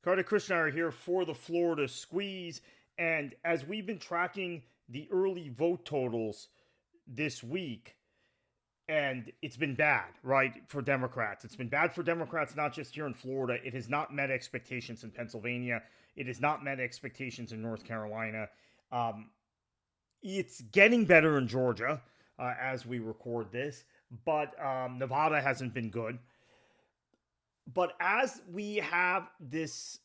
Carter Krishna are here for the Florida Squeeze. And as we've been tracking the early vote totals this week, and it's been bad, right, for Democrats. It's been bad for Democrats, not just here in Florida. It has not met expectations in Pennsylvania. It has not met expectations in North Carolina. Um, it's getting better in Georgia as we record this, but Nevada hasn't been good. But as we have this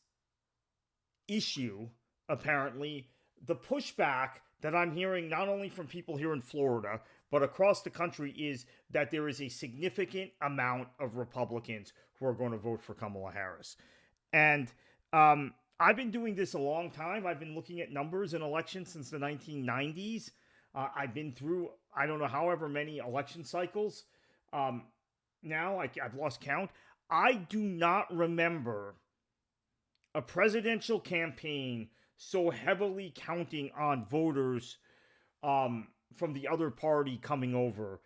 issue, apparently, the pushback that I'm hearing not only from people here in Florida, but across the country is that there is a significant amount of Republicans who are going to vote for Kamala Harris. And I've been doing this a long time. I've been looking at numbers in elections since the 1990s. I've been through, I don't know, however many election cycles. Now I've lost count. I do not remember a presidential campaign so heavily counting on voters from the other party coming over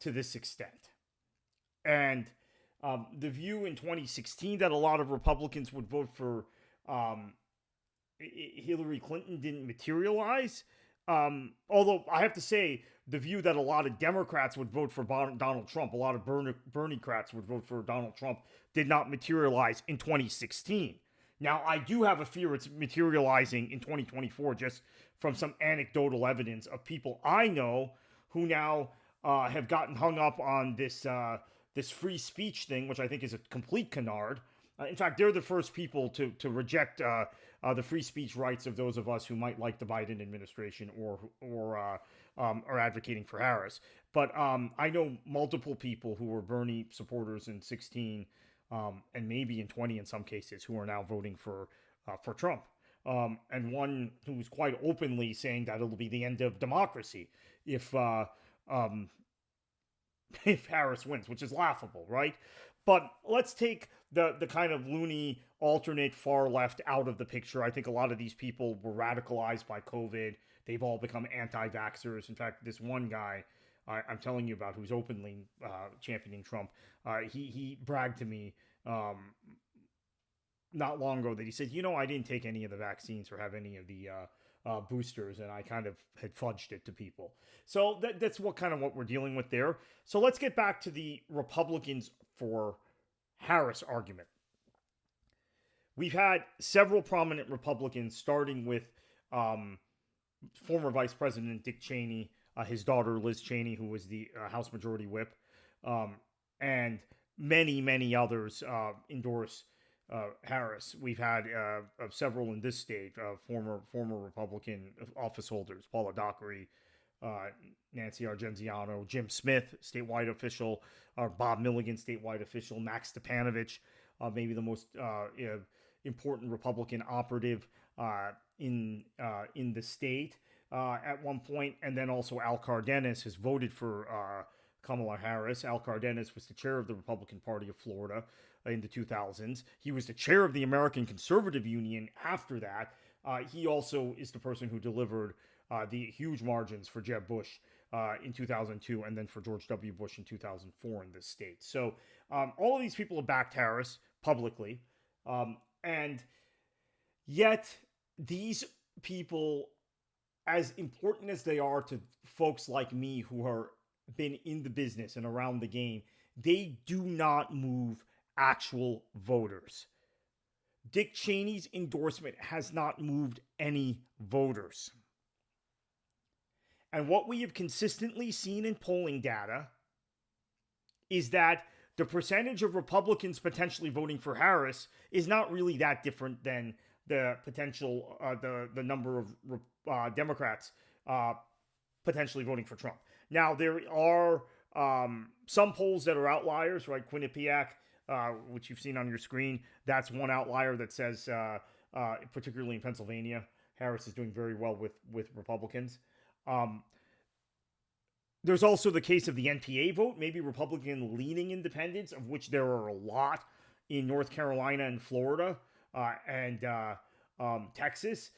to this extent. And the view in 2016 that a lot of Republicans would vote for Hillary Clinton didn't materialize. Although I have to say, the view that a lot of Democrats would vote for Donald Trump, a lot of Bernie-crats would vote for Donald Trump, did not materialize in 2016. Now, I do have a fear it's materializing in 2024 just from some anecdotal evidence of people I know who now have gotten hung up on this free speech thing, which I think is a complete canard. In fact, they're the first people to reject the free speech rights of those of us who might like the Biden administration or are advocating for Harris. But I know multiple people who were Bernie supporters in 16 and maybe in 20 in some cases who are now voting for Trump. And one who's quite openly saying that it'll be the end of democracy if Harris wins, which is laughable, right? But let's take the kind of loony alternate far left out of the picture. I think a lot of these people were radicalized by COVID. They've all become anti-vaxxers. In fact, this one guy I'm telling you about who's openly championing Trump, he bragged to me not long ago that he said, I didn't take any of the vaccines or have any of the boosters, and I kind of had fudged it to people. So that's what we're dealing with there. So let's get back to the Republicans for Harris argument. We've had several prominent Republicans, starting with former Vice President Dick Cheney, his daughter Liz Cheney, who was the House Majority Whip, and many others endorse Harris. We've had several in this state, former Republican office holders, Paula Dockery, Nancy Argenziano, Jim Smith, statewide official, Bob Milligan, statewide official, Max Stepanovich, maybe the most important Republican operative in the state at one point, and then also Al Cardenas has voted for Kamala Harris. Al Cardenas was the chair of the Republican Party of Florida in the 2000s. He was the chair of the American Conservative Union after that. He also is the person who delivered the huge margins for Jeb Bush in 2002 and then for George W. Bush in 2004 in this state. So all of these people have backed Harris publicly. And yet these people, as important as they are to folks like me who are been in the business and around the game, they do not move actual voters. Dick Cheney's endorsement has not moved any voters. And what we have consistently seen in polling data is that the percentage of Republicans potentially voting for Harris is not really that different than the potential, the number of Democrats potentially voting for Trump. Now, there are some polls that are outliers, right? Quinnipiac, which you've seen on your screen, that's one outlier that says, particularly in Pennsylvania, Harris is doing very well with Republicans. There's also the case of the NPA vote, maybe Republican-leaning independents, of which there are a lot in North Carolina and Florida and Texas,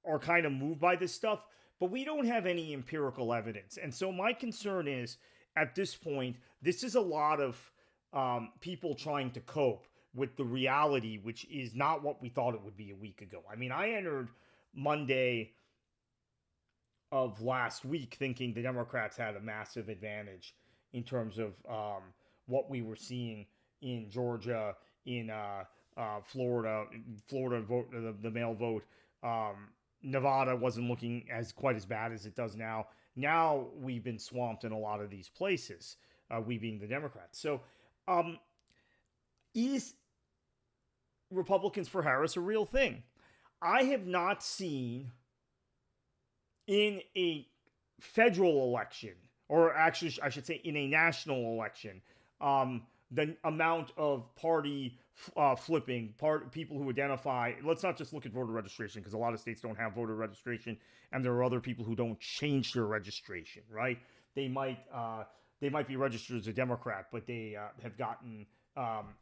are kind of moved by this stuff. But we don't have any empirical evidence. And so my concern is, at this point, this is a lot of people trying to cope with the reality, which is not what we thought it would be a week ago. I mean, I entered Monday of last week thinking the Democrats had a massive advantage in terms of what we were seeing in Georgia, in Florida vote, the mail vote. Nevada wasn't looking as quite as bad as it does now. Now we've been swamped in a lot of these places, we being the Democrats. So, is Republicans for Harris a real thing? I have not seen in a federal election, or actually, I should say, in a national election, the amount of party flipping, people who identify. Let's not just look at voter registration, because a lot of states don't have voter registration, and there are other people who don't change their registration. Right? They might be registered as a Democrat, but they have gotten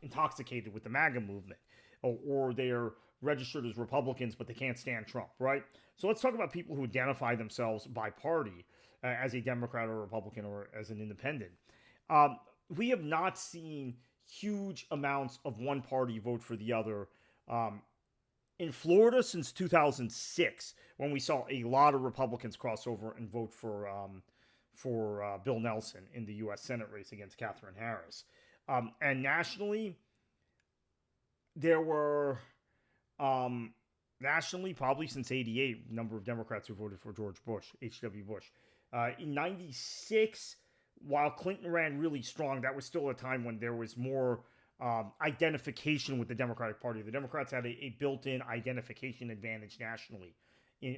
intoxicated with the MAGA movement, or they're registered as Republicans, but they can't stand Trump, right? So let's talk about people who identify themselves by party as a Democrat or a Republican or as an independent. We have not seen huge amounts of one party vote for the other in Florida since 2006, when we saw a lot of Republicans cross over and vote for Bill Nelson in the U.S. Senate race against Katherine Harris. And nationally, there were nationally, probably since '88, number of Democrats who voted for George Bush, H.W. Bush. In '96, while Clinton ran really strong, that was still a time when there was more identification with the Democratic Party. The Democrats had a built-in identification advantage nationally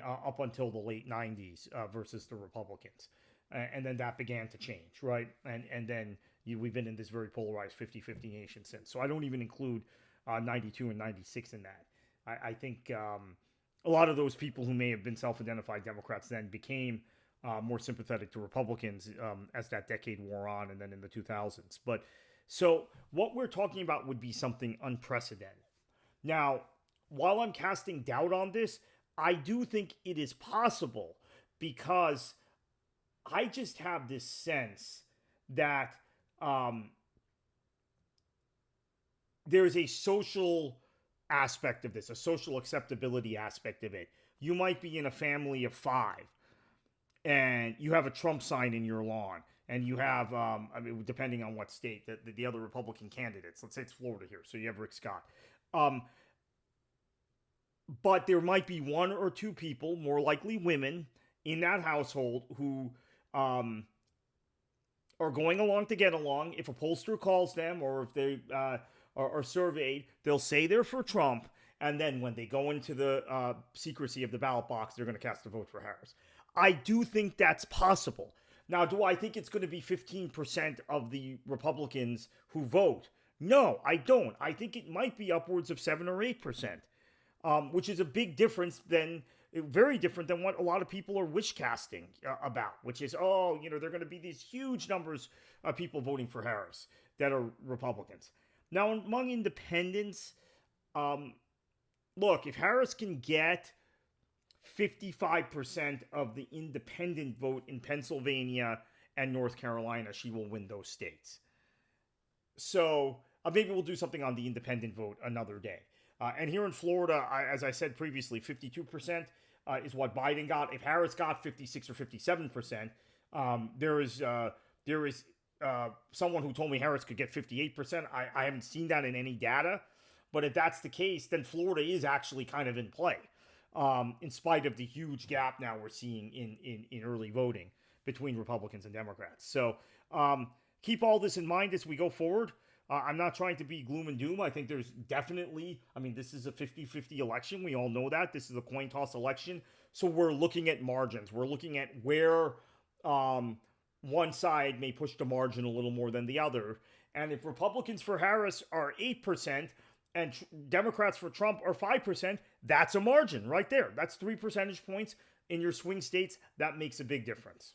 up until the late '90s versus the Republicans. And then that began to change, right? And then we've been in this very polarized 50-50 nation since. So I don't even include 92 and 96 in that. I think a lot of those people who may have been self-identified Democrats then became more sympathetic to Republicans as that decade wore on, and then in the 2000s. But so what we're talking about would be something unprecedented. Now, while I'm casting doubt on this, I do think it is possible, because I just have this sense that there's a social aspect of this, a social acceptability aspect of it. You might be in a family of 5 and you have a Trump sign in your lawn, and you have, depending on what state, the other Republican candidates, let's say it's Florida here, so you have Rick Scott. But there might be 1 or 2 people, more likely women, in that household who are going along to get along. If a pollster calls them, or if they are surveyed, they'll say they're for Trump, and then when they go into the secrecy of the ballot box, they're going to cast a vote for Harris. I do think that's possible. Now, do I think it's going to be 15% of the Republicans who vote? No, I don't. I think it might be upwards of 7 or 8%, which is a big difference very different than what a lot of people are wish casting about, which is, they're going to be these huge numbers of people voting for Harris that are Republicans. Now, among independents, look, if Harris can get 55% of the independent vote in Pennsylvania and North Carolina, she will win those states. So maybe we'll do something on the independent vote another day. And here in Florida, as I said previously, 52% is what Biden got. If Harris got 56 or 57%, there is someone who told me Harris could get 58%. I haven't seen that in any data. But if that's the case, then Florida is actually kind of in play, in spite of the huge gap now we're seeing in early voting between Republicans and Democrats. So keep all this in mind as we go forward. I'm not trying to be gloom and doom. I think there's definitely, this is a 50-50 election. We all know that. This is a coin toss election. So we're looking at margins. We're looking at where one side may push the margin a little more than the other. And if Republicans for Harris are 8% and Democrats for Trump are 5%, that's a margin right there. That's 3 percentage points in your swing states. That makes a big difference.